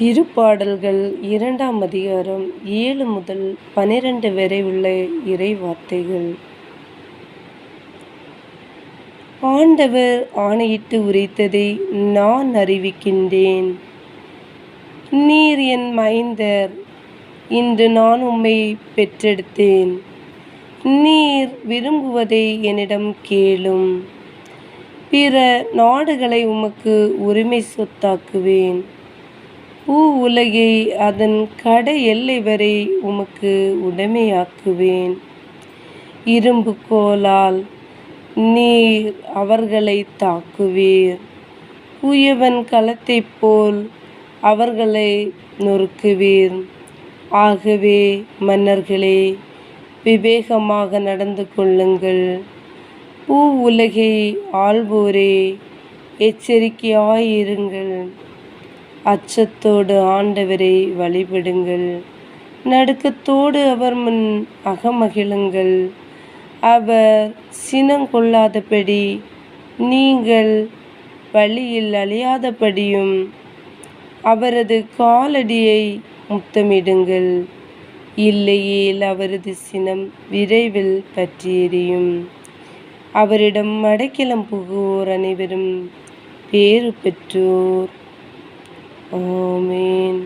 திருப்பாடல்கள் 2ஆம் அதிகாரம் 7 முதல் 12 வரை உள்ள இறைவார்த்தைகள். ஆண்டவர் ஆணையிட்டு உரைத்ததை நான் அறிவிக்கின்றேன். நீர் என் மைந்தர், இன்று நான் உம்மை பெற்றெடுத்தேன். நீர் விரும்புவதை என்னிடம் கேளும். பிற நாடுகளை உமக்கு உரிமை சொத்தாக்குவேன். உலகை அதன் கடை எல்லை வரை உமக்கு உடைமையாக்குவேன். இரும்பு கோலால் நீர் அவர்களை தாக்குவீர். குயவன் களத்தைப் போல் அவர்களை நொறுக்குவீர். ஆகவே மன்னர்களே, விவேகமாக நடந்து கொள்ளுங்கள். உலகை ஆள்வோரே, எச்சரிக்கையாயிருங்கள். அச்சத்தோடு ஆண்டவரை வழிபடுங்கள். நடுக்கத்தோடு அவர் முன் அகமகிழுங்கள். அவர் சினங்கொள்ளாதபடி நீங்கள் வழியில் அழியாதபடியும் அவரது காலடியை முத்தமிடுங்கள். இல்லையேல் அவரது சினம் விரைவில் பற்றி எரியும். அவரிடம் அடைக்கலம் புகுவோர் அனைவரும் பேறு பெற்றோர். ஆமென்.